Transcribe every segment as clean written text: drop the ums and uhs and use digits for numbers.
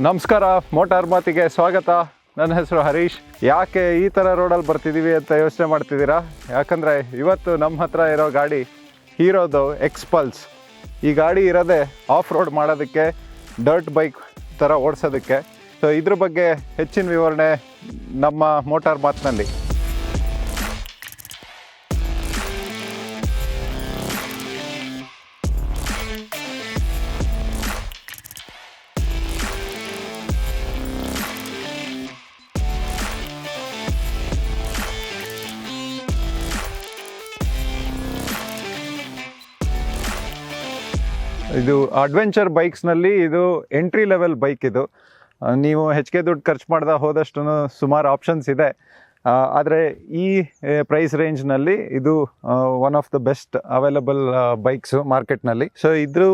ನಮಸ್ಕಾರ, ಮೋಟಾರ್ ಮಾತಿಗೆ ಸ್ವಾಗತ. ನನ್ನ ಹೆಸರು ಹರೀಶ್. ಯಾಕೆ ಈ ಥರ ರೋಡಲ್ಲಿ ಬರ್ತಿದ್ದೀವಿ ಅಂತ ಯೋಚನೆ ಮಾಡ್ತಿದ್ದೀರಾ? ಯಾಕಂದರೆ ಇವತ್ತು ನಮ್ಮ ಹತ್ರ ಇರೋ ಗಾಡಿ ಹೀರೋದು ಎಕ್ಸ್ಪಲ್ಸ್. ಈ ಗಾಡಿ ಇರೋದೇ ಆಫ್ ರೋಡ್ ಮಾಡೋದಕ್ಕೆ, ಡರ್ಟ್ ಬೈಕ್ ಥರ ಓಡಿಸೋದಕ್ಕೆ. ಸೊ ಇದ್ರ ಬಗ್ಗೆ ಹೆಚ್ಚಿನ ವಿವರಣೆ ನಮ್ಮ ಮೋಟಾರ್ ಮಾತಿನಲ್ಲಿ. ಇದು ಅಡ್ವೆಂಚರ್ ಬೈಕ್ಸ್ನಲ್ಲಿ ಇದು ಎಂಟ್ರಿ ಲೆವೆಲ್ ಬೈಕ್. ಇದು ನೀವು ಹೆಚ್ಚಿಗೆ ದುಡ್ಡು ಖರ್ಚು ಮಾಡ್ದೆ ಹೋದಷ್ಟು ಸುಮಾರು ಆಪ್ಷನ್ಸ್ ಇದೆ. ಆದರೆ ಈ ಪ್ರೈಸ್ ರೇಂಜ್ನಲ್ಲಿ ಇದು one of the best available bikes ಮಾರ್ಕೆಟ್ನಲ್ಲಿ. ಸೊ ಇದ್ರ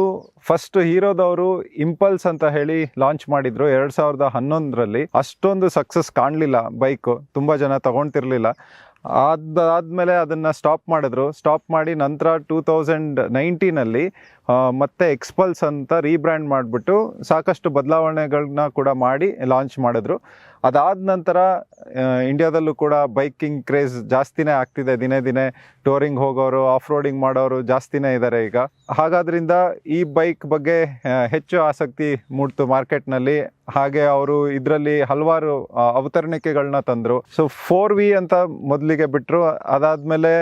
ಫಸ್ಟ್ ಹೀರೋದವರು ಇಂಪಲ್ಸ್ ಅಂತ ಹೇಳಿ ಲಾಂಚ್ ಮಾಡಿದ್ರು 2011ರಲ್ಲಿ. ಅಷ್ಟೊಂದು ಸಕ್ಸಸ್ ಕಾಣಲಿಲ್ಲ ಬೈಕು, ತುಂಬ ಜನ ತಗೊಳ್ತಿರ್ಲಿಲ್ಲ. ಅದಾದಮೇಲೆ ಅದನ್ನು ಸ್ಟಾಪ್ ಮಾಡಿದ್ರು. ಸ್ಟಾಪ್ ಮಾಡಿ ನಂತರ 2019ನಲ್ಲಿ ಮತ್ತೆ ಎಕ್ಸ್ಪಲ್ಸ್ ಅಂತ ರೀಬ್ರ್ಯಾಂಡ್ ಮಾಡಿಬಿಟ್ಟು ಸಾಕಷ್ಟು ಬದಲಾವಣೆಗಳನ್ನ ಕೂಡ ಮಾಡಿ ಲಾಂಚ್ ಮಾಡಿದ್ರು. ಅದಾದ ನಂತರ ಇಂಡಿಯಾದಲ್ಲೂ ಕೂಡ ಬೈಕಿಂಗ್ ಕ್ರೇಜ್ ಜಾಸ್ತಿನೇ ಆಗ್ತಿದೆ. ದಿನೇ ದಿನೇ ಟೂರಿಂಗ್ ಹೋಗೋರು, ಆಫ್ ರೋಡಿಂಗ್ ಮಾಡೋರು ಜಾಸ್ತಿನೇ ಇದ್ದಾರೆ ಈಗ. ಹಾಗಾದ್ರಿಂದ ಈ ಬೈಕ್ ಬಗ್ಗೆ ಹೆಚ್ಚು ಆಸಕ್ತಿ ಮೂಡ್ತು ಮಾರ್ಕೆಟ್ನಲ್ಲಿ. ಹಾಗೆ ಅವರು ಇದರಲ್ಲಿ ಹಲವಾರು ಅವತರಣಿಕೆಗಳನ್ನ ತಂದರು. ಸೊ 4V ಅಂತ ಮೊದಲಿಗೆ ಬಿಟ್ಟರು. ಅದಾದಮೇಲೆ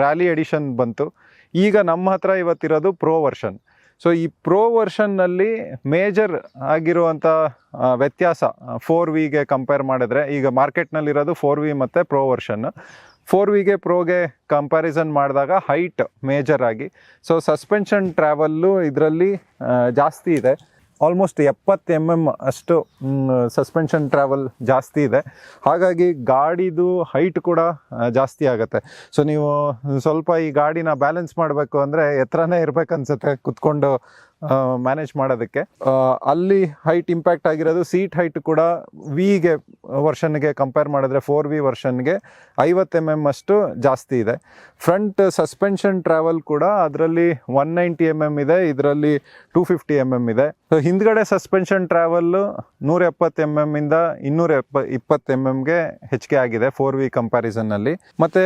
ರ್ಯಾಲಿ ಎಡಿಷನ್ ಬಂತು. ಈಗ ನಮ್ಮ ಹತ್ರ ಇವತ್ತಿರೋದು ಪ್ರೋ ವರ್ಷನ್. ಸೊ ಈ ಪ್ರೋ ವರ್ಷನ್ನಲ್ಲಿ ಮೇಜರ್ ಆಗಿರುವಂಥ ವ್ಯತ್ಯಾಸ 4Vಗೆ ಕಂಪೇರ್ ಮಾಡಿದ್ರೆ, ಈಗ ಮಾರ್ಕೆಟ್ನಲ್ಲಿರೋದು 4V ಮತ್ತು ಪ್ರೋ ವರ್ಷನ್. 4Vಗೆ ಪ್ರೋಗೆ ಕಂಪ್ಯಾರಿಸನ್ ಮಾಡಿದಾಗ ಹೈಟ್ ಮೇಜರ್ ಆಗಿ, ಸೊ ಸಸ್ಪೆನ್ಷನ್ ಟ್ರಾವೆಲ್ಲು ಇದರಲ್ಲಿ ಜಾಸ್ತಿ ಇದೆ. ಆಲ್ಮೋಸ್ಟ್ 70 mm ಅಷ್ಟು ಸಸ್ಪೆನ್ಷನ್ ಟ್ರಾವೆಲ್ ಜಾಸ್ತಿ ಇದೆ. ಹಾಗಾಗಿ ಗಾಡಿದು ಹೈಟ್ ಕೂಡ ಜಾಸ್ತಿ ಆಗುತ್ತೆ. ಸೊ ನೀವು ಸ್ವಲ್ಪ ಈ ಗಾಡಿನ ಬ್ಯಾಲೆನ್ಸ್ ಮಾಡಬೇಕು ಅಂದರೆ ಎತ್ತರನೇ ಇರಬೇಕನ್ಸುತ್ತೆ ಕುತ್ಕೊಂಡು ಮ್ಯಾನೇಜ್ ಮಾಡೋದಕ್ಕೆ. ಅಲ್ಲಿ ಹೈಟ್ ಇಂಪ್ಯಾಕ್ಟ್ ಆಗಿರೋದು. ಸೀಟ್ ಹೈಟ್ ಕೂಡ ವಿಗೆ ವರ್ಷನ್ಗೆ ಕಂಪೇರ್ ಮಾಡಿದ್ರೆ 4V ವರ್ಷನ್ಗೆ 50 mm ಅಷ್ಟು ಜಾಸ್ತಿ ಇದೆ. ಫ್ರಂಟ್ ಸಸ್ಪೆನ್ಷನ್ ಟ್ರಾವೆಲ್ ಕೂಡ ಅದರಲ್ಲಿ 190 mm ಇದೆ, ಇದರಲ್ಲಿ 250 mm ಇದೆ. ಸೊ ಹಿಂದ್ಗಡೆ ಸಸ್ಪೆನ್ಷನ್ ಟ್ರಾವೆಲ್ಲು 170 mm ಇಂದ 220 mmಗೆ ಹೆಚ್ಚಿಗೆ ಆಗಿದೆ 4V ಕಂಪ್ಯಾರಿಸನ್ನಲ್ಲಿ. ಮತ್ತು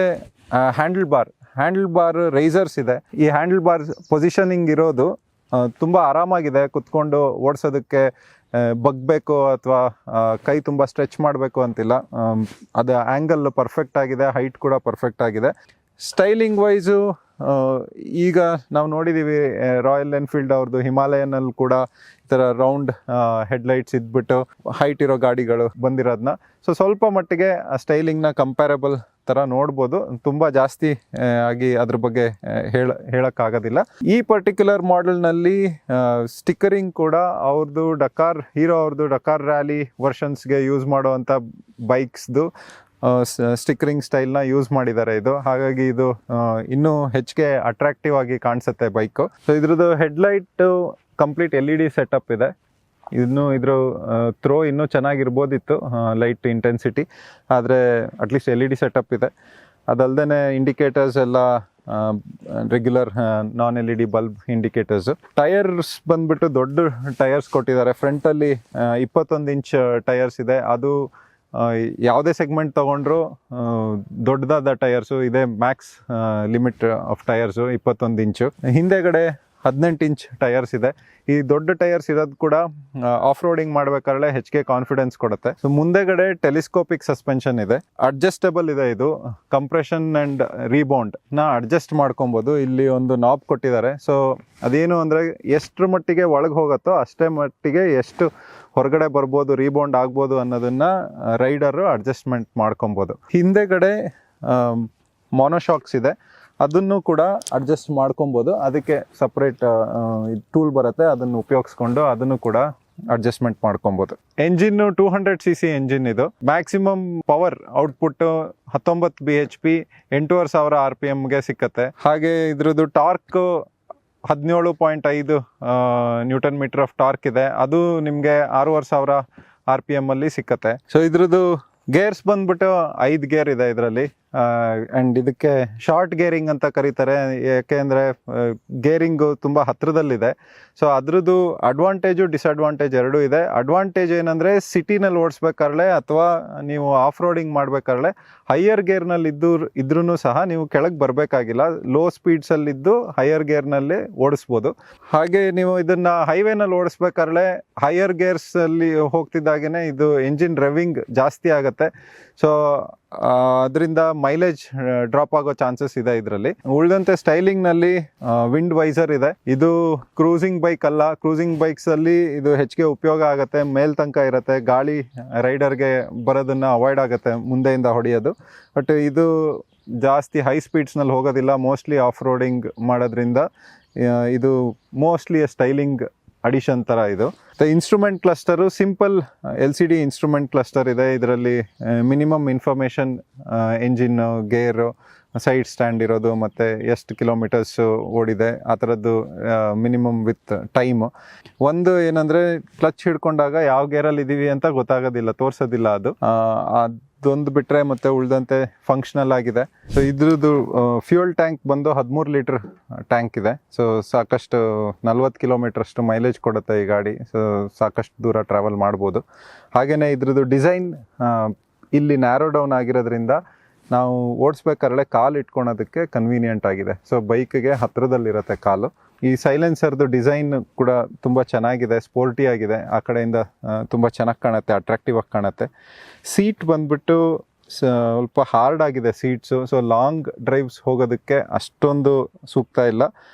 ಹ್ಯಾಂಡಲ್ ಬಾರ್ ರೈಸರ್ಸ್ ಇದೆ. ಈ ಹ್ಯಾಂಡಲ್ ಬಾರ್ ಪೊಸಿಷನಿಂಗ್ ಇರೋದು ತುಂಬ ಆರಾಮಾಗಿದೆ. ಕುತ್ಕೊಂಡು ಓಡಿಸೋದಕ್ಕೆ ಬಗ್ಬೇಕು ಅಥವಾ ಕೈ ತುಂಬ ಸ್ಟ್ರೆಚ್ ಮಾಡಬೇಕು ಅಂತಿಲ್ಲ. ಅದು ಆ್ಯಂಗಲ್ ಪರ್ಫೆಕ್ಟ್ ಆಗಿದೆ, ಹೈಟ್ ಕೂಡ ಪರ್ಫೆಕ್ಟ್ ಆಗಿದೆ. ಸ್ಟೈಲಿಂಗ್ ವೈಸು ಈಗ ನಾವು ನೋಡಿದ್ದೀವಿ ರಾಯಲ್ ಎನ್ಫೀಲ್ಡ್ ಅವ್ರದ್ದು ಹಿಮಾಲಯನಲ್ಲಿ ಕೂಡ ಈ ಥರ ರೌಂಡ್ ಹೆಡ್ಲೈಟ್ಸ್ ಇದ್ಬಿಟ್ಟು ಹೈಟ್ ಇರೋ ಗಾಡಿಗಳು ಬಂದಿರೋದನ್ನ. ಸೊ ಸ್ವಲ್ಪ ಮಟ್ಟಿಗೆ ಸ್ಟೈಲಿಂಗ್ನ ಕಂಪ್ಯಾರಬಲ್ ಥರ ನೋಡ್ಬೋದು. ತುಂಬ ಜಾಸ್ತಿ ಆಗಿ ಅದ್ರ ಬಗ್ಗೆ ಹೇಳೋಕ್ಕಾಗೋದಿಲ್ಲ. ಈ ಪರ್ಟಿಕ್ಯುಲರ್ ಮಾಡೆಲ್ನಲ್ಲಿ ಸ್ಟಿಕ್ಕರಿಂಗ್ ಕೂಡ ಹೀರೋ ಅವ್ರದ್ದು ಡಕಾರ್ ರ್ಯಾಲಿ ವರ್ಷನ್ಸ್ಗೆ ಯೂಸ್ ಮಾಡುವಂಥ ಬೈಕ್ಸ್ದು ಸ್ಟಿಕ್ಕರಿಂಗ್ ಸ್ಟೈಲ್ನ ಯೂಸ್ ಮಾಡಿದ್ದಾರೆ ಇದು. ಹಾಗಾಗಿ ಇದು ಇನ್ನೂ ಹೆಚ್ಚಿಗೆ ಅಟ್ರಾಕ್ಟಿವ್ ಆಗಿ ಕಾಣಿಸುತ್ತೆ ಬೈಕು. ಸೊ ಇದ್ರದ್ದು ಹೆಡ್ಲೈಟು ಕಂಪ್ಲೀಟ್ LED ಸೆಟಪ್ ಇದೆ. ಇದ್ರ ಥ್ರೋ ಇನ್ನೂ ಚೆನ್ನಾಗಿರ್ಬೋದಿತ್ತು, ಲೈಟ್ ಇಂಟೆನ್ಸಿಟಿ, ಆದರೆ ಅಟ್ಲೀಸ್ಟ್ LED ಸೆಟಪ್ ಇದೆ. ಅದಲ್ಲದೆ ಇಂಡಿಕೇಟರ್ಸ್ ಎಲ್ಲ ರೆಗ್ಯುಲರ್ ನಾನ್ LED ಬಲ್ಬ್ ಇಂಡಿಕೇಟರ್ಸು. ಟೈರ್ಸ್ ಬಂದ್ಬಿಟ್ಟು ದೊಡ್ಡ ಟೈರ್ಸ್ ಕೊಟ್ಟಿದ್ದಾರೆ. ಫ್ರಂಟಲ್ಲಿ 21 ಇಂಚ್ ಟೈರ್ಸ್ ಇದೆ. ಅದು ಯಾವುದೇ ಸೆಗ್ಮೆಂಟ್ ತೊಗೊಂಡ್ರು ದೊಡ್ಡದಾದ ಟೈರ್ಸು ಇದೆ. ಮ್ಯಾಕ್ಸ್ ಲಿಮಿಟ್ ಆಫ್ ಟೈರ್ಸು 21 ಇಂಚು. ಹಿಂದೆಗಡೆ 18 ಇಂಚ್ ಟೈರ್ಸ್ ಇದೆ. ಈ ದೊಡ್ಡ ಟೈರ್ಸ್ ಇರೋದು ಕೂಡ ಆಫ್ ರೋಡಿಂಗ್ ಮಾಡಬೇಕಾದ್ರೆ ಹೆಚ್ಚಿಗೆ ಕಾನ್ಫಿಡೆನ್ಸ್ ಕೊಡುತ್ತೆ. ಸೊ ಮುಂದೆಗಡೆ ಟೆಲಿಸ್ಕೋಪಿಕ್ ಸಸ್ಪೆನ್ಷನ್ ಇದೆ. ಅಡ್ಜಸ್ಟಬಲ್ ಇದೆ. ಇದು ಕಂಪ್ರೆಷನ್ ಆ್ಯಂಡ್ ರೀಬೌಂಡ್ನ ಅಡ್ಜಸ್ಟ್ ಮಾಡ್ಕೊಬೋದು. ಇಲ್ಲಿ ಒಂದು ನಾಬ್ ಕೊಟ್ಟಿದ್ದಾರೆ. ಸೊ ಅದೇನು ಅಂದರೆ ಎಷ್ಟರ ಮಟ್ಟಿಗೆ ಒಳಗೆ ಹೋಗುತ್ತೋ ಅಷ್ಟೇ ಮಟ್ಟಿಗೆ ಎಷ್ಟು ಹೊರಗಡೆ ಬರ್ಬೋದು, ರೀಬೌಂಡ್ ಆಗ್ಬೋದು ಅನ್ನೋದನ್ನು ರೈಡರು ಅಡ್ಜಸ್ಟ್ಮೆಂಟ್ ಮಾಡ್ಕೊಬೋದು. ಹಿಂದೆಗಡೆ ಮೊನೋಶಾಕ್ಸ್ ಇದೆ, ಅದನ್ನು ಕೂಡ ಅಡ್ಜಸ್ಟ್ ಮಾಡ್ಕೊಬೋದು. ಅದಕ್ಕೆ ಸಪ್ರೇಟ್ ಟೂಲ್ ಬರುತ್ತೆ, ಅದನ್ನು ಉಪಯೋಗಿಸ್ಕೊಂಡು ಅದನ್ನು ಕೂಡ ಅಡ್ಜಸ್ಟ್ಮೆಂಟ್ ಮಾಡ್ಕೊಬೋದು. Engine 200cc engine. ಇದು ಮ್ಯಾಕ್ಸಿಮಮ್ ಪವರ್ ಔಟ್ಪುಟ್ 19 bhp 8500 RPMಗೆ ಸಿಕ್ಕತ್ತೆ. ಹಾಗೆ ಇದ್ರದ್ದು torque 17.5 newton metre of torque ಇದೆ. ಅದು ನಿಮಗೆ 6500 RPM ಅಲ್ಲಿ ಸಿಕ್ಕತ್ತೆ. ಸೊ ಇದ್ರದ್ದು ಗೇರ್ಸ್ ಬಂದ್ಬಿಟ್ಟು 5 ಗೇರ್ ಇದೆ ಇದರಲ್ಲಿ. ಆ್ಯಂಡ್ ಇದಕ್ಕೆ ಶಾರ್ಟ್ ಗೇರಿಂಗ್ ಅಂತ ಕರೀತಾರೆ, ಯಾಕೆಂದರೆ ಗೇರಿಂಗು ತುಂಬ ಹತ್ತಿರದಲ್ಲಿದೆ. ಸೊ ಅದ್ರದ್ದು ಅಡ್ವಾಂಟೇಜು ಡಿಸಡ್ವಾಂಟೇಜ್ ಎರಡೂ ಇದೆ. ಅಡ್ವಾಂಟೇಜ್ ಏನಂದರೆ ಸಿಟಿನಲ್ಲಿ ಓಡಿಸ್ಬೇಕಾದ್ರೆ ಅಥವಾ ನೀವು ಆಫ್ ರೋಡಿಂಗ್ ಮಾಡಬೇಕಾದ್ರೆ ಹೈಯರ್ ಗೇರ್ನಲ್ಲಿ ಇದ್ರೂ ಸಹ ನೀವು ಕೆಳಗೆ ಬರಬೇಕಾಗಿಲ್ಲ, ಲೋ ಸ್ಪೀಡ್ಸಲ್ಲಿದ್ದು ಹೈಯರ್ ಗೇರ್ನಲ್ಲಿ ಓಡಿಸ್ಬೋದು. ಹಾಗೆ ನೀವು ಇದನ್ನು ಹೈವೇನಲ್ಲಿ ಓಡಿಸ್ಬೇಕಾದ್ರೆ ಹೈಯರ್ ಗೇರ್ಸಲ್ಲಿ ಹೋಗ್ತಿದ್ದಾಗೇ ಇದು ಎಂಜಿನ್ ರೆವಿಂಗ್ ಜಾಸ್ತಿ ಆಗುತ್ತೆ. ಸೊ ಅದರಿಂದ ಮೈಲೇಜ್ ಡ್ರಾಪ್ ಆಗೋ ಚಾನ್ಸಸ್ ಇದೆ ಇದರಲ್ಲಿ. ಉಳಿದಂತೆ ಸ್ಟೈಲಿಂಗ್ನಲ್ಲಿ ವಿಂಡ್ ವೈಸರ್ ಇದೆ. ಇದು ಕ್ರೂಸಿಂಗ್ ಬೈಕ್ ಅಲ್ಲ, ಕ್ರೂಸಿಂಗ್ ಬೈಕ್ಸಲ್ಲಿ ಇದು ಹೆಚ್ಚಿಗೆ ಉಪಯೋಗ ಆಗುತ್ತೆ, ಮೇಲ್ ತನಕ ಇರುತ್ತೆ, ಗಾಳಿ ರೈಡರ್ಗೆ ಬರೋದನ್ನು ಅವಾಯ್ಡ್ ಆಗುತ್ತೆ ಮುಂದೆಯಿಂದ ಹೊಡೆಯೋದು. ಬಟ್ ಇದು ಜಾಸ್ತಿ ಹೈ ಸ್ಪೀಡ್ಸ್ನಲ್ಲಿ ಹೋಗೋದಿಲ್ಲ, ಮೋಸ್ಟ್ಲಿ ಆಫ್ ರೋಡಿಂಗ್ ಮಾಡೋದ್ರಿಂದ ಇದು ಮೋಸ್ಟ್ಲಿ ಸ್ಟೈಲಿಂಗ್ ಅಡಿಷನ್ ಥರ ಇದು. ಮತ್ತು instrument cluster simple LCD instrument cluster ಇದೆ. ಇದರಲ್ಲಿ ಮಿನಿಮಮ್ ಇನ್ಫಾರ್ಮೇಷನ್, ಎಂಜಿನ್ನು, ಗೇರು, ಸೈಡ್ ಸ್ಟ್ಯಾಂಡ್ ಇರೋದು, ಮತ್ತು ಎಷ್ಟು ಕಿಲೋಮೀಟರ್ಸು ಓಡಿದೆ ಆ ಥರದ್ದು ಮಿನಿಮಮ್ ವಿತ್ ಟೈಮು. ಒಂದು ಏನಂದರೆ ಕ್ಲಚ್ ಹಿಡ್ಕೊಂಡಾಗ ಯಾವ ಗೇರಲ್ಲಿ ಇದ್ದೀವಿ ಅಂತ ಗೊತ್ತಾಗೋದಿಲ್ಲ, ತೋರಿಸೋದಿಲ್ಲ ಅದು. ಅದೊಂದು ಬಿಟ್ಟರೆ ಮತ್ತು ಉಳಿದಂತೆ ಫಂಕ್ಷನಲ್ ಆಗಿದೆ. ಸೊ ಇದ್ರದ್ದು ಫ್ಯೂಯಲ್ ಟ್ಯಾಂಕ್ ಬಂದು 13 ಲೀಟ್ರ್ ಟ್ಯಾಂಕ್ ಇದೆ. ಸೊ ಸಾಕಷ್ಟು 40 ಕಿಲೋಮೀಟ್ರಷ್ಟು ಮೈಲೇಜ್ ಕೊಡುತ್ತೆ ಈ ಗಾಡಿ. ಸೊ ಸಾಕಷ್ಟು ದೂರ ಟ್ರಾವೆಲ್ ಮಾಡ್ಬೋದು. ಹಾಗೆಯೇ ಇದ್ರದ್ದು ಡಿಸೈನ್ ಇಲ್ಲಿ ನ್ಯಾರೋ ಡೌನ್ ಆಗಿರೋದ್ರಿಂದ ನಾವು ಓಡಿಸ್ಬೇಕಾದ್ರೆ ಕಾಲು ಇಟ್ಕೊಳೋದಕ್ಕೆ ಕನ್ವೀನಿಯೆಂಟ್ ಆಗಿದೆ. ಸೊ ಬೈಕ್ಗೆ ಹತ್ತಿರದಲ್ಲಿರುತ್ತೆ ಕಾಲು. ಈ ಸೈಲೆನ್ಸರ್ದು ಡಿಸೈನ್ ಕೂಡ ತುಂಬ ಚೆನ್ನಾಗಿದೆ, ಸ್ಪೋರ್ಟಿ ಆಗಿದೆ. ಆ ಕಡೆಯಿಂದ ತುಂಬ ಚೆನ್ನಾಗಿ ಕಾಣುತ್ತೆ, ಅಟ್ರಾಕ್ಟಿವ್ ಆಗಿ ಕಾಣುತ್ತೆ. ಸೀಟ್ ಬಂದ್ಬಿಟ್ಟು ಸ್ವಲ್ಪ ಹಾರ್ಡ್ ಆಗಿದೆ ಸೀಟ್ಸು. ಸೊ ಲಾಂಗ್ ಡ್ರೈವ್ಸ್ ಹೋಗೋದಕ್ಕೆ ಅಷ್ಟೊಂದು ಸೂಕ್ತ ಇಲ್ಲ,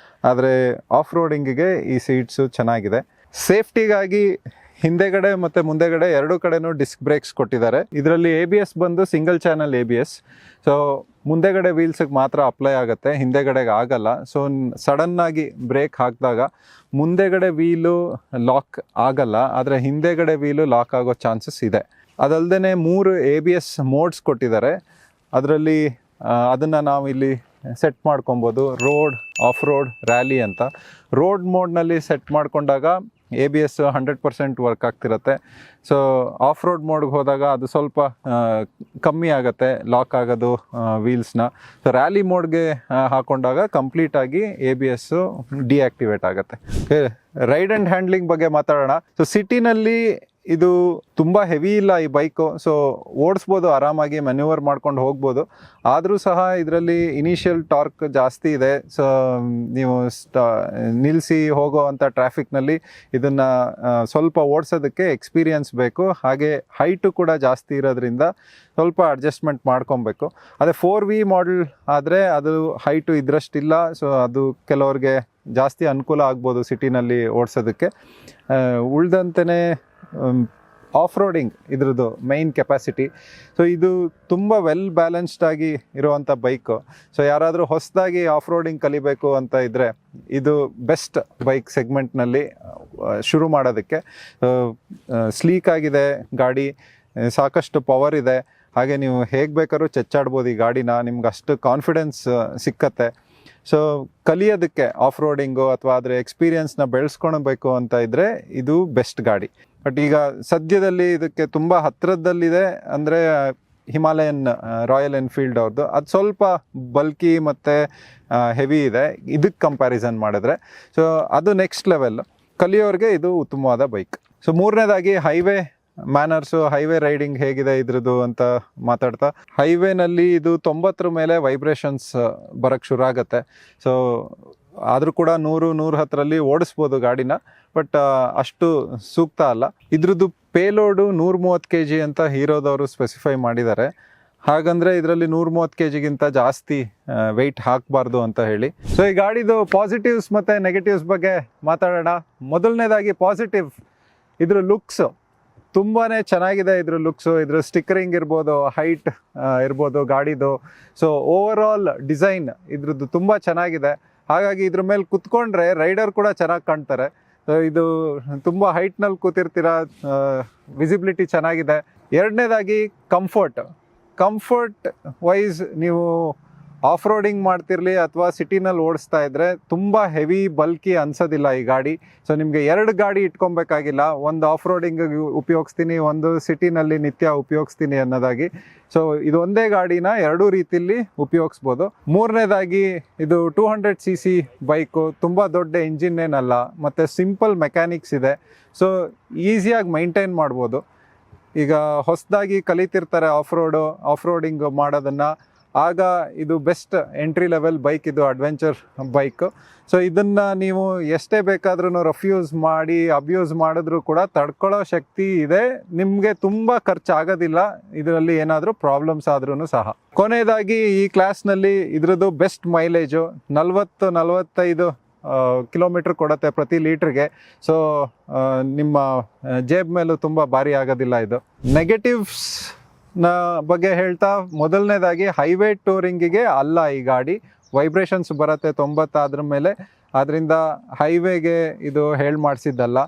ಆದರೆ ಆಫ್ ರೋಡಿಂಗಿಗೆ ಈ ಸೀಟ್ಸು ಚೆನ್ನಾಗಿದೆ. ಸೇಫ್ಟಿಗಾಗಿ ಹಿಂದೆಗಡೆ ಮತ್ತು ಮುಂದೆಗಡೆ ಎರಡೂ ಕಡೆನೂ ಡಿಸ್ಕ್ ಬ್ರೇಕ್ಸ್ ಕೊಟ್ಟಿದ್ದಾರೆ. ಇದರಲ್ಲಿ ABS ಬಂದು ಸಿಂಗಲ್ ಚಾನಲ್ ABS. ಸೊ ಮುಂದೆಗಡೆ ವೀಲ್ಸಿಗೆ ಮಾತ್ರ ಅಪ್ಲೈ ಆಗುತ್ತೆ, ಹಿಂದೆಗಡೆಗೆ ಆಗಲ್ಲ. ಸೊ ಸಡನ್ನಾಗಿ ಬ್ರೇಕ್ ಹಾಕಿದಾಗ ಮುಂದೆಗಡೆ ವೀಲು ಲಾಕ್ ಆಗಲ್ಲ, ಆದರೆ ಹಿಂದೆಗಡೆ ವೀಲು ಲಾಕ್ ಆಗೋ ಚಾನ್ಸಸ್ ಇದೆ. ಅದಲ್ಲದೆ 3 ABS ಮೋಡ್ಸ್ ಕೊಟ್ಟಿದ್ದಾರೆ. ಅದರಲ್ಲಿ ಅದನ್ನು ನಾವು ಇಲ್ಲಿ ಸೆಟ್ ಮಾಡ್ಕೊಬೋದು, ರೋಡ್, ಆಫ್ ರೋಡ್, ರ್ಯಾಲಿ ಅಂತ. ರೋಡ್ ಮೋಡ್ನಲ್ಲಿ ಸೆಟ್ ಮಾಡ್ಕೊಂಡಾಗ ABS 100% ವರ್ಕ್ ಆಗ್ತಿರುತ್ತೆ. ಸೊ ಆಫ್ ರೋಡ್ ಮೋಡ್ಗೆ ಹೋದಾಗ ಅದು ಸ್ವಲ್ಪ ಕಮ್ಮಿ ಆಗುತ್ತೆ ಲಾಕ್ ಆಗೋದು ವೀಲ್ಸ್ನ. ಸೊ ರ್ಯಾಲಿ ಮೋಡ್ಗೆ ಹಾಕೊಂಡಾಗ ಕಂಪ್ಲೀಟಾಗಿ ABS ಡಿಆಕ್ಟಿವೇಟ್ ಆಗುತ್ತೆ. ರೈಡ್ ಆ್ಯಂಡ್ ಹ್ಯಾಂಡ್ಲಿಂಗ್ ಬಗ್ಗೆ ಮಾತಾಡೋಣ. ಸೊ ಸಿಟಿನಲ್ಲಿ ಇದು ತುಂಬ ಹೆವಿ ಇಲ್ಲ ಈ ಬೈಕು. ಸೊ ಓಡಿಸ್ಬೋದು, ಆರಾಮಾಗಿ ಮ್ಯಾನ್ಯೂವರ್ ಮಾಡ್ಕೊಂಡು ಹೋಗ್ಬೋದು. ಆದರೂ ಸಹ ಇದರಲ್ಲಿ ಇನಿಷಿಯಲ್ ಟಾರ್ಕ್ ಜಾಸ್ತಿ ಇದೆ. ಸೊ ನೀವು ನಿಲ್ಲಿಸಿ ಹೋಗೋ ಅಂಥ ಟ್ರಾಫಿಕ್ನಲ್ಲಿ ಇದನ್ನು ಸ್ವಲ್ಪ ಓಡಿಸೋದಕ್ಕೆ ಎಕ್ಸ್ಪೀರಿಯನ್ಸ್ ಬೇಕು. ಹಾಗೆ ಹೈಟು ಕೂಡ ಜಾಸ್ತಿ ಇರೋದ್ರಿಂದ ಸ್ವಲ್ಪ ಅಡ್ಜಸ್ಟ್ಮೆಂಟ್ ಮಾಡ್ಕೊಬೇಕು. ಅದೇ 4V ಮಾಡೆಲ್ ಆದರೆ ಅದು ಹೈಟು ಇದ್ರಷ್ಟಿಲ್ಲ. ಸೊ ಅದು ಕೆಲವ್ರಿಗೆ ಜಾಸ್ತಿ ಅನುಕೂಲ ಆಗ್ಬೋದು ಸಿಟಿನಲ್ಲಿ ಓಡಿಸೋದಕ್ಕೆ. ಉಳ್ದಂತೆಯೇ ಆಫ್ ರೋಡಿಂಗ್ ಇದ್ರದ್ದು ಮೈನ್ ಕೆಪಾಸಿಟಿ. ಸೊ ಇದು ತುಂಬ ವೆಲ್ ಬ್ಯಾಲೆನ್ಸ್ಡ್ ಆಗಿ ಇರುವಂಥ ಬೈಕು. ಸೊ ಯಾರಾದರೂ ಹೊಸದಾಗಿ ಆಫ್ ರೋಡಿಂಗ್ ಕಲಿಬೇಕು ಅಂತ ಇದ್ದರೆ ಇದು ಬೆಸ್ಟ್ ಬೈಕ್ ಸೆಗ್ಮೆಂಟ್ನಲ್ಲಿ ಶುರು ಮಾಡೋದಕ್ಕೆ. ಸ್ಲೀಕ್ ಆಗಿದೆ ಗಾಡಿ, ಸಾಕಷ್ಟು ಪವರ್ ಇದೆ. ಹಾಗೆ ನೀವು ಹೇಗೆ ಬೇಕಾದ್ರೂ ಚೆಚ್ಚಾಡ್ಬೋದು ಈ ಗಾಡಿನ, ನಿಮ್ಗೆ ಅಷ್ಟು ಕಾನ್ಫಿಡೆನ್ಸ್ ಸಿಕ್ಕತ್ತೆ. ಸೊ ಕಲಿಯೋದಕ್ಕೆ ಆಫ್ ರೋಡಿಂಗು ಅಥವಾ ಅದರ ಎಕ್ಸ್ಪೀರಿಯನ್ಸ್ನ ಬೆಳೆಸ್ಕೊಳ್ಬೇಕು ಅಂತ ಇದ್ದರೆ ಇದು ಬೆಸ್ಟ್ ಗಾಡಿ. ಬಟ್ ಈಗ ಸದ್ಯದಲ್ಲಿ ಇದಕ್ಕೆ ತುಂಬ ಹತ್ತಿರದಲ್ಲಿದೆ ಅಂದರೆ ಹಿಮಾಲಯನ್ ರಾಯಲ್ ಎನ್ಫೀಲ್ಡ್ ಅವ್ರದ್ದು. ಅದು ಸ್ವಲ್ಪ ಬಲ್ಕಿ ಮತ್ತು ಹೆವಿ ಇದೆ ಇದಕ್ಕೆ ಕಂಪ್ಯಾರಿಸನ್ ಮಾಡಿದ್ರೆ. ಸೊ ಅದು ನೆಕ್ಸ್ಟ್ ಲೆವೆಲ್. ಕಲಿಯೋರಿಗೆ ಇದು ಉತ್ತಮವಾದ ಬೈಕ್. ಸೊ ಮೂರನೇದಾಗಿ ಹೈವೇ ಮ್ಯಾನರ್ಸು, ಹೈವೇ ರೈಡಿಂಗ್ ಹೇಗಿದೆ ಇದ್ರದ್ದು ಅಂತ ಮಾತಾಡ್ತಾ, ಹೈವೇನಲ್ಲಿ ಇದು 90 ಮೇಲೆ ವೈಬ್ರೇಷನ್ಸ್ ಬರೋಕ್ಕೆ ಶುರು ಆಗುತ್ತೆ. ಸೊ ಆದರೂ ಕೂಡ 100-110 ಓಡಿಸ್ಬೋದು ಗಾಡಿನ, ಬಟ್ ಅಷ್ಟು ಸೂಕ್ತ ಅಲ್ಲ. ಇದ್ರದ್ದು ಪೇಲೋಡು 130 kg ಅಂತ ಹೀರೋದವರು ಸ್ಪೆಸಿಫೈ ಮಾಡಿದ್ದಾರೆ. ಹಾಗಂದರೆ ಇದರಲ್ಲಿ 130 kgಗಿಂತ ಜಾಸ್ತಿ ವೆಯ್ಟ್ ಹಾಕಬಾರ್ದು ಅಂತ ಹೇಳಿ. ಸೊ ಈ ಗಾಡಿದು ಪಾಸಿಟಿವ್ಸ್ ಮತ್ತು ನೆಗೆಟಿವ್ಸ್ ಬಗ್ಗೆ ಮಾತಾಡೋಣ. ಮೊದಲನೇದಾಗಿ ಪಾಸಿಟಿವ್, ಇದ್ರ ಲುಕ್ಸು ತುಂಬಾ ಚೆನ್ನಾಗಿದೆ. ಇದ್ರ ಲುಕ್ಸು, ಇದ್ರ ಸ್ಟಿಕ್ಕರಿಂಗ್ ಇರ್ಬೋದು, ಹೈಟ್ ಇರ್ಬೋದು ಗಾಡಿದು. ಸೊ ಓವರ್ ಆಲ್ ಡಿಸೈನ್ ಇದ್ರದ್ದು ತುಂಬ ಚೆನ್ನಾಗಿದೆ. ಹಾಗಾಗಿ ಇದ್ರ ಮೇಲೆ ಕುತ್ಕೊಂಡ್ರೆ ರೈಡರ್ ಕೂಡ ಚೆನ್ನಾಗಿ ಕಾಣ್ತಾರೆ. ಸೊ ಇದು ತುಂಬ ಹೈಟ್ನಲ್ಲಿ ಕೂತಿರ್ತೀರ, ವಿಸಿಬಿಲಿಟಿ ಚೆನ್ನಾಗಿದೆ. ಎರಡನೇದಾಗಿ ಕಂಫರ್ಟ್ ವೈಸ್ ನೀವು ಆಫ್ ರೋಡಿಂಗ್ ಮಾಡ್ತಿರ್ಲಿ ಅಥವಾ ಸಿಟಿನಲ್ಲಿ ಓಡಿಸ್ತಾ ಇದ್ರೆ ತುಂಬ ಹೆವಿ ಬಲ್ಕಿ ಅನ್ಸೋದಿಲ್ಲ ಈ ಗಾಡಿ. ಸೊ ನಿಮಗೆ 2 ಗಾಡಿ ಇಟ್ಕೊಬೇಕಾಗಿಲ್ಲ, ಒಂದು ಆಫ್ ರೋಡಿಂಗ್ ಉಪಯೋಗಿಸ್ತೀನಿ, ಒಂದು ಸಿಟಿನಲ್ಲಿ ನಿತ್ಯ ಉಪಯೋಗಿಸ್ತೀನಿ ಅನ್ನೋದಾಗಿ. ಸೊ ಇದು ಒಂದೇ ಗಾಡಿನ 2 ರೀತಿಯಲ್ಲಿ ಉಪಯೋಗಿಸ್ಬೋದು. ಮೂರನೇದಾಗಿ ಇದು 200cc ಬೈಕು, ತುಂಬ ದೊಡ್ಡ ಇಂಜಿನ್ ಏನಲ್ಲ, ಮತ್ತು ಸಿಂಪಲ್ ಮೆಕ್ಯಾನಿಕ್ಸ್ ಇದೆ. ಸೊ ಈಸಿಯಾಗಿ ಮೈಂಟೈನ್ ಮಾಡ್ಬೋದು. ಈಗ ಹೊಸದಾಗಿ ಕಲಿತಿರ್ತಾರೆ ಆಫ್ ರೋಡಿಂಗ್ ಮಾಡೋದನ್ನು, ಆಗ ಇದು ಬೆಸ್ಟ್ ಎಂಟ್ರಿ ಲೆವೆಲ್ ಬೈಕ್, ಇದು ಅಡ್ವೆಂಚರ್ ಬೈಕು. ಸೊ ಇದನ್ನು ನೀವು ಎಷ್ಟೇ ಬೇಕಾದ್ರೂ ರಫ್ ಯೂಸ್ ಮಾಡಿ ಅಬ್ಯೂಸ್ ಮಾಡಿದ್ರೂ ಕೂಡ ತಡ್ಕೊಳ್ಳೋ ಶಕ್ತಿ ಇದೆ. ನಿಮಗೆ ತುಂಬ ಖರ್ಚಾಗೋದಿಲ್ಲ ಇದರಲ್ಲಿ ಏನಾದರೂ ಪ್ರಾಬ್ಲಮ್ಸ್ ಆದ್ರೂ ಸಹ. ಕೊನೆಯದಾಗಿ ಈ ಕ್ಲಾಸ್ನಲ್ಲಿ ಇದ್ರದ್ದು ಬೆಸ್ಟ್ ಮೈಲೇಜು 40-45 ಕಿಲೋಮೀಟ್ರ್ ಕೊಡುತ್ತೆ ಪ್ರತಿ ಲೀಟ್ರಿಗೆ. ಸೊ ನಿಮ್ಮ ಜೇಬ್ ಮೇಲೂ ತುಂಬ ಭಾರಿ ಆಗೋದಿಲ್ಲ ಇದು. ನೆಗೆಟಿವ್ಸ್ ಬಗ್ಗೆ ಹೇಳ್ತಾ, ಮೊದಲನೇದಾಗಿ ಹೈವೇ ಟೂರಿಂಗಿಗೆ ಅಲ್ಲ ಈ ಗಾಡಿ. ವೈಬ್ರೇಷನ್ಸ್ ಬರುತ್ತೆ 90 ಆದ್ರ ಮೇಲೆ, ಅದರಿಂದ ಹೈವೇಗೆ ಇದು ಮಾಡಿಸಿದ್ದಲ್ಲ.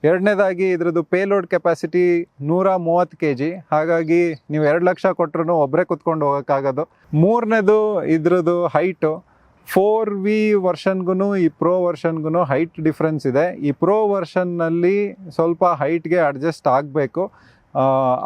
ಎರಡನೇದಾಗಿ ಇದ್ರದ್ದು ಪೇಲೋಡ್ ಕೆಪಾಸಿಟಿ 130 kg, ಹಾಗಾಗಿ ನೀವು 2 ಲಕ್ಷ ಕೊಟ್ಟರು ಒಬ್ಬರೇ ಕುತ್ಕೊಂಡು ಹೋಗೋಕ್ಕಾಗೋದು. ಮೂರನೇದು ಇದ್ರದ್ದು ಹೈಟು. 4V ವರ್ಷನ್ಗೂ ಈ ಪ್ರೋ ವರ್ಷನ್ಗೂ ಹೈಟ್ ಡಿಫ್ರೆನ್ಸ್ ಇದೆ. ಈ ಪ್ರೋ ವರ್ಷನ್ನಲ್ಲಿ ಸ್ವಲ್ಪ ಹೈಟ್ಗೆ ಅಡ್ಜಸ್ಟ್ ಆಗಬೇಕು.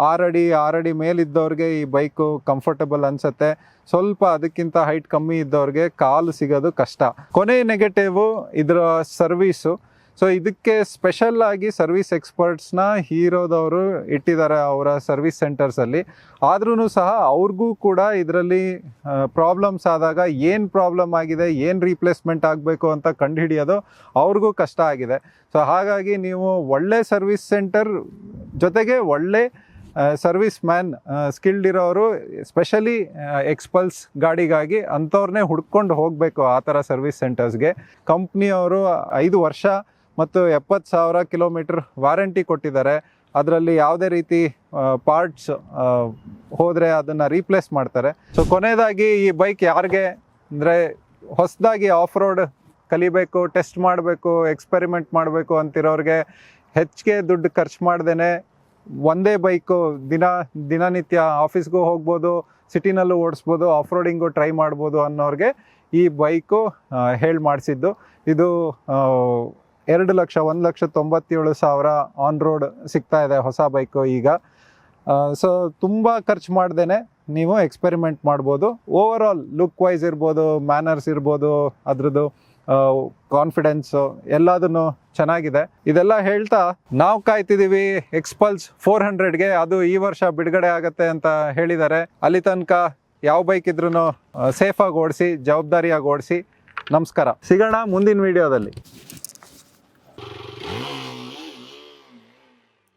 6 ಅಡಿ ಮೇಲಿದ್ದವ್ರಿಗೆ ಈ ಬೈಕು ಕಂಫರ್ಟಬಲ್ ಅನಿಸುತ್ತೆ. ಸ್ವಲ್ಪ ಅದಕ್ಕಿಂತ ಹೈಟ್ ಕಮ್ಮಿ ಇದ್ದವ್ರಿಗೆ ಕಾಲು ಸಿಗೋದು ಕಷ್ಟ. ಕೊನೆ ನೆಗೆಟಿವು ಇದರ ಸರ್ವೀಸು. ಸೊ ಇದಕ್ಕೆ ಸ್ಪೆಷಲ್ ಆಗಿ ಸರ್ವಿಸ್ ಎಕ್ಸ್ಪರ್ಟ್ಸ್ನ ಹೀರೋದವರು ಇಟ್ಟಿದ್ದಾರೆ ಅವರ ಸರ್ವಿಸ್ ಸೆಂಟರ್ಸಲ್ಲಿ. ಆದ್ರೂ ಸಹ ಅವ್ರಿಗೂ ಕೂಡ ಇದರಲ್ಲಿ ಪ್ರಾಬ್ಲಮ್ಸ್ ಆದಾಗ ಏನು ಪ್ರಾಬ್ಲಮ್ ಆಗಿದೆ, ಏನು ರೀಪ್ಲೇಸ್ಮೆಂಟ್ ಆಗಬೇಕು ಅಂತ ಕಂಡುಹಿಡಿಯೋದು ಅವ್ರಿಗೂ ಕಷ್ಟ ಆಗಿದೆ. ಸೊ ಹಾಗಾಗಿ ನೀವು ಒಳ್ಳೆ ಸರ್ವಿಸ್ ಸೆಂಟರ್ ಜೊತೆಗೆ ಒಳ್ಳೆ ಸರ್ವಿಸ್ ಮ್ಯಾನ್ ಸ್ಕಿಲ್ಡ್ ಇರೋರು, ಸ್ಪೆಷಲಿ ಎಕ್ಸ್ಪಲ್ಸ್ ಗಾಡಿಗಾಗಿ ಅಂಥವ್ರನ್ನೇ ಹುಡ್ಕೊಂಡು ಹೋಗಬೇಕು ಆ ಥರ ಸರ್ವಿಸ್ ಸೆಂಟರ್ಸ್ಗೆ. ಕಂಪ್ನಿಯವರು 5 ವರ್ಷ ಮತ್ತು 70,000 ಕಿಲೋಮೀಟ್ರ್ ವಾರಂಟಿ ಕೊಟ್ಟಿದ್ದಾರೆ. ಅದರಲ್ಲಿ ಯಾವುದೇ ರೀತಿ ಪಾರ್ಟ್ಸ್ ಹೋದರೆ ಅದನ್ನು ರೀಪ್ಲೇಸ್ ಮಾಡ್ತಾರೆ. ಸೊ ಕೊನೆಯದಾಗಿ ಈ ಬೈಕ್ ಯಾರಿಗೆ ಅಂದರೆ ಹೊಸದಾಗಿ ಆಫ್ ರೋಡ್ ಕಲಿಬೇಕು, ಟೆಸ್ಟ್ ಮಾಡಬೇಕು, ಎಕ್ಸ್ಪೆರಿಮೆಂಟ್ ಮಾಡಬೇಕು ಅಂತಿರೋರಿಗೆ, ಹೆಚ್ಚಿಗೆ ದುಡ್ಡು ಖರ್ಚು ಮಾಡ್ದೇ ಒಂದೇ ಬೈಕು ದಿನನಿತ್ಯ ಆಫೀಸ್ಗೂ ಹೋಗ್ಬೋದು, ಸಿಟಿನಲ್ಲೂ ಓಡಿಸ್ಬೋದು, ಆಫ್ ರೋಡಿಂಗು ಟ್ರೈ ಮಾಡ್ಬೋದು ಅನ್ನೋರಿಗೆ ಈ ಬೈಕು ಮಾಡಿಸಿದ್ದು. ಇದು 1,97,000 ಆನ್ ರೋಡ್ ಸಿಗ್ತಾ ಇದೆ ಹೊಸ ಬೈಕು ಈಗ. ಸೊ ತುಂಬ ಖರ್ಚು ಮಾಡ್ದೇ ನೀವು ಎಕ್ಸ್ಪೆರಿಮೆಂಟ್ ಮಾಡ್ಬೋದು. ಓವರ್ ಆಲ್ ಲುಕ್ ವೈಸ್ ಇರ್ಬೋದು, ಮ್ಯಾನರ್ಸ್ ಇರ್ಬೋದು, ಅದ್ರದ್ದು ಕಾನ್ಫಿಡೆನ್ಸು ಎಲ್ಲದನ್ನು ಚೆನ್ನಾಗಿದೆ. ಇದೆಲ್ಲ ಹೇಳ್ತಾ ನಾವು ಕಾಯ್ತಿದ್ದೀವಿ ಎಕ್ಸ್ಪಲ್ಸ್ 400ಗೆ. ಅದು ಈ ವರ್ಷ ಬಿಡುಗಡೆ ಆಗುತ್ತೆ ಅಂತ ಹೇಳಿದ್ದಾರೆ. ಅಲ್ಲಿ ತನಕ ಯಾವ ಬೈಕ್ ಇದ್ರೂ ಸೇಫಾಗಿ ಓಡಿಸಿ, ಜವಾಬ್ದಾರಿಯಾಗಿ ಓಡಿಸಿ. ನಮಸ್ಕಾರ, ಸಿಗೋಣ ಮುಂದಿನ ವಿಡಿಯೋದಲ್ಲಿ.